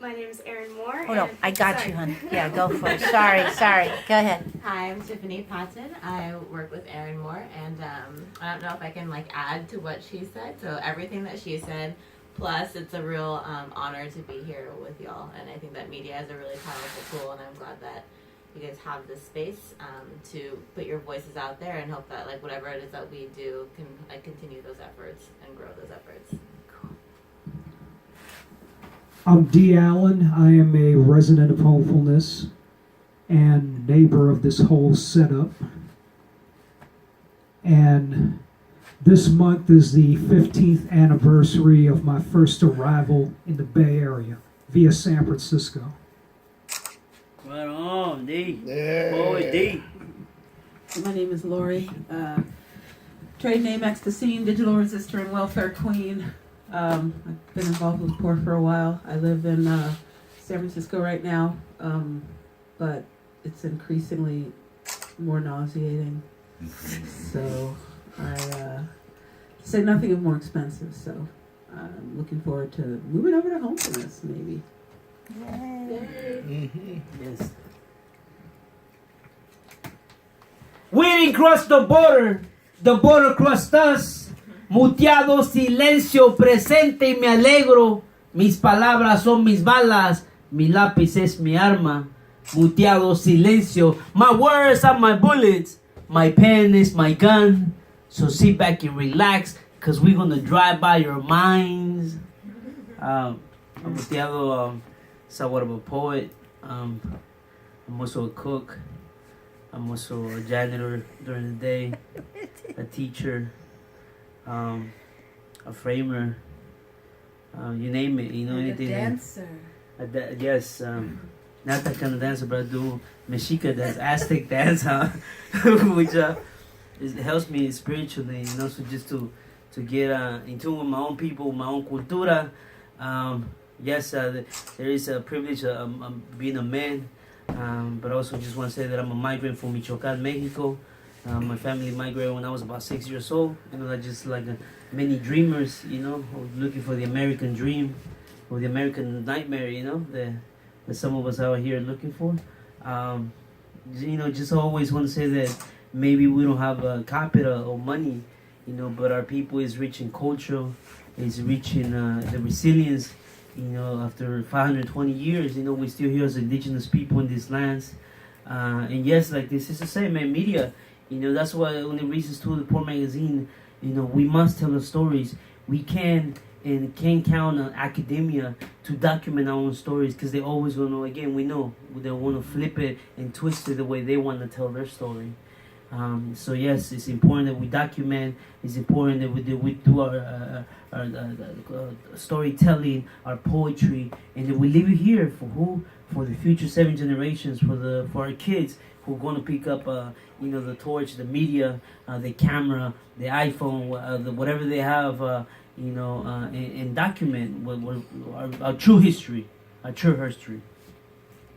My name is Erin Moore. Oh, no, I got you, hon. Yeah, go for it. Sorry. Go ahead. Hi, I'm Tiffany Patton. I work with Erin Moore, and I don't know if I can add to what she said. So everything that she said, plus it's a real honor to be here with y'all. And I think that media is a really powerful tool, and I'm glad that you guys have this space to put your voices out there, and hope that whatever it is that we do can continue those efforts and grow those efforts. I'm Dee Allen. I am a resident of Hopefulness and neighbor of this whole setup. And this month is the 15th anniversary of my first arrival in the Bay Area via San Francisco. Right on, D. Yeah. Boy, D. My name is Lori. Trade name Ecstasine, Digital Resistor and Welfare Queen. I've been involved with poor for a while. I live in San Francisco right now, but it's increasingly more nauseating. So I say nothing of more expensive. So I'm looking forward to moving over to Hopefulness, maybe. Yay. Yes. We didn't cross the border crossed us. Muteado silencio presente y me alegro. Mis palabras son mis balas. Mi lápiz es mi arma. Muteado silencio. My words are my bullets. My pen is my gun. So sit back and relax, cause we're gonna drive by your minds. Muteado, somewhat of a poet. I'm also a cook. I'm also a janitor during the day. A teacher. A framer, you name it, anything. A dancer. Yes, not that kind of dancer, but I do Mexica dance, Aztec dance, which it helps me spiritually, so just to get in tune with my own people, my own cultura. Yes, there is a privilege of being a man, but I also just want to say that I'm a migrant from Michoacán, Mexico. My family migrated when I was about 6 years old. Just like many dreamers, looking for the American dream or the American nightmare, that some of us out here looking for. Just always want to say that maybe we don't have capital or money, but our people is rich in culture, is rich in the resilience. After 520 years, we still here as indigenous people in these lands. And yes, like this is the same, man, media. That's why one of the reasons to the Poor Magazine, we must tell the stories. We can count on academia to document our own stories, because they always going to, again, we know, they want to flip it and twist it the way they want to tell their story. So yes, it's important that we document. It's important that we do our storytelling, our poetry, and that we leave it here for who? For the future 7 generations, for our kids who are going to pick up, the torch, the media, the camera, the iPhone, whatever they have, and document our true history,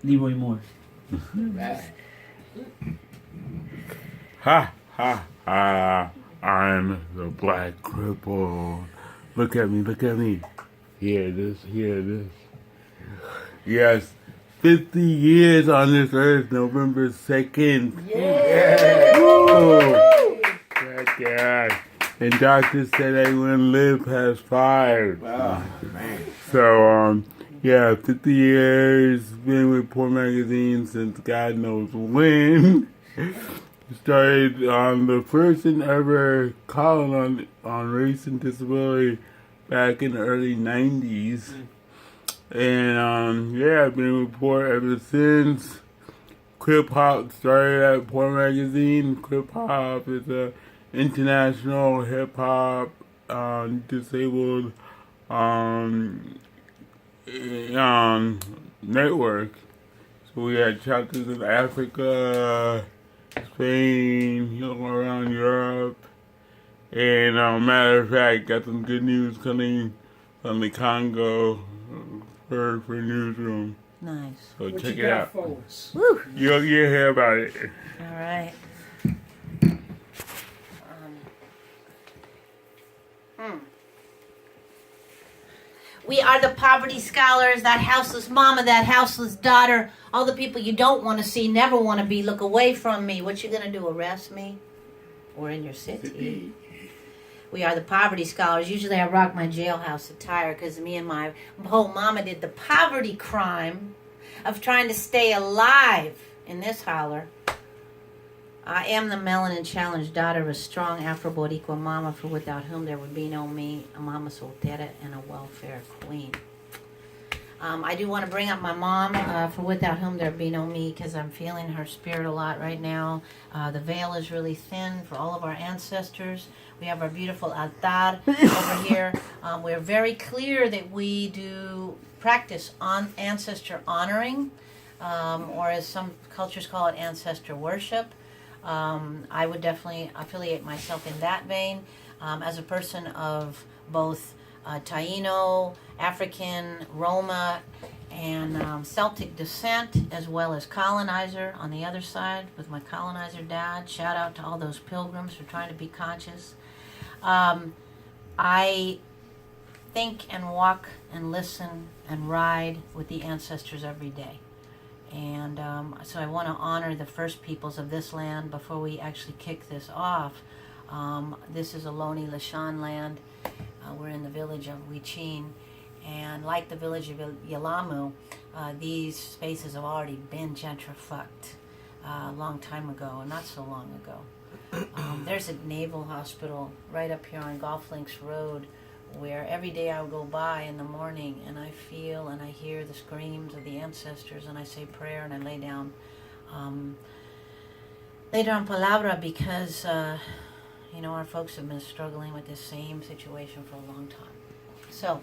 Leroy Moore. Ha ha ha! I'm the black cripple. Look at me. Hear this. Yes. 50 years on this earth, November 2nd. Yeah. Woo. Yeah. And doctors said I wouldn't live past 5. Wow, man. So, 50 years, been with Poor Magazine since God knows when. Started on the first and ever column on race and disability back in the early 90s. And I've been with Poor ever since. Crip Hop started at Poor Magazine. Crip Hop is a international hip hop disabled network. So we had chapters in Africa, Spain, around Europe. And matter of fact, got some good news coming from the Congo for Newzroom. Nice. So check it out. Woo. You'll hear about it. All right. We are the poverty scholars, that houseless mama, that houseless daughter, all the people you don't want to see, never want to be. Look away from me. What you gonna do? Arrest me? We're in your city. We are the poverty scholars. Usually I rock my jailhouse attire because me and my whole mama did the poverty crime of trying to stay alive in this holler. I am the melanin challenged daughter of a strong Afro-Boricua mama, for without whom there would be no me, a mama soltera and a welfare queen. I do want to bring up my mom, for without whom there'd be no me, because I'm feeling her spirit a lot right now. The veil is really thin for all of our ancestors. We have our beautiful altar over here. We're very clear that we do practice on ancestor honoring, or as some cultures call it, ancestor worship. I would definitely affiliate myself in that vein, as a person of both Taino, African, Roma, and Celtic descent, as well as colonizer on the other side with my colonizer dad. Shout out to all those pilgrims for trying to be conscious. I think and walk and listen and ride with the ancestors every day. And so I want to honor the first peoples of this land before we actually kick this off. This is Ohlone Lishan land. We're in the village of Wichin. And like the village of Yalamu, these spaces have already been gentrified a long time ago, not so long ago. There's a naval hospital right up here on Golf Links Road, where every day I would go by in the morning and I feel and I hear the screams of the ancestors, and I say prayer and I lay down palabra, because our folks have been struggling with this same situation for a long time. So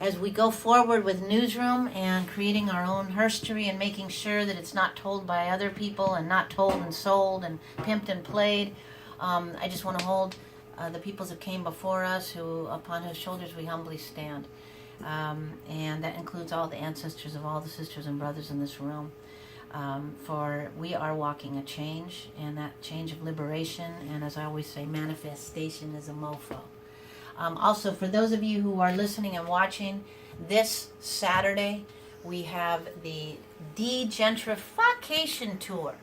as we go forward with Newzroom and creating our own history and making sure that it's not told by other people and not told and sold and pimped and played, I just want to hold the peoples that came before us, who upon whose shoulders we humbly stand. And that includes all the ancestors of all the sisters and brothers in this room. For we are walking a change, and that change of liberation, and as I always say, manifestation is a mofo. Also, for those of you who are listening and watching, this Saturday we have the degentrification tour.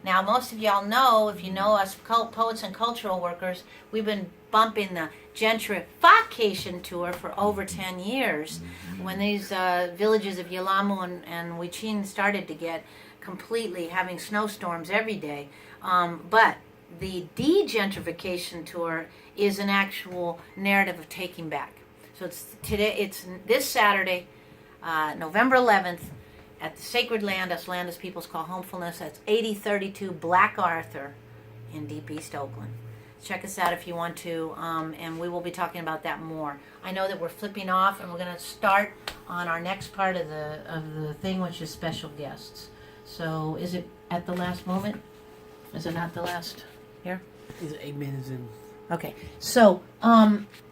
Now, most of y'all know, if you know us poets and cultural workers, we've been bumping the gentrification tour for over 10 years. When these villages of Yalamu and Wichin started to get completely having snowstorms every day. But the degentrification tour is an actual narrative of taking back. So it's this Saturday, November 11th, at the sacred land, us land as peoples call homefulness. That's 8032 Black Arthur in Deep East Oakland. Check us out if you want to, and we will be talking about that more. I know that we're flipping off, and we're going to start on our next part of the thing, which is special guests. So is it at the last moment? Is it not the last here? It's 8 minutes in. Okay, so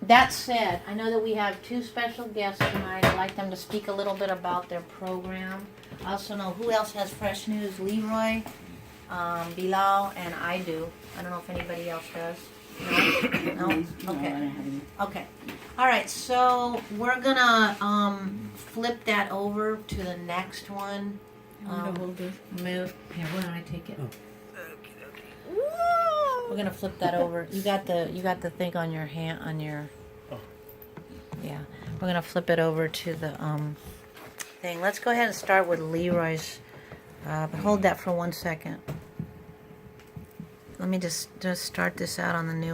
that said, I know that we have two special guests tonight. I'd like them to speak a little bit about their program. I also know who else has fresh news. Leroy, Bilal, and I do. I don't know if anybody else does. No? No? Okay. Okay. All right, so we're going to flip that over to the next one. Move. Here, where did I take it? We're gonna flip that over. You got the thing on your hand Yeah. We're gonna flip it over to the thing. Let's go ahead and start with Leroy's. Hold that for 1 second. Let me just start this out on the new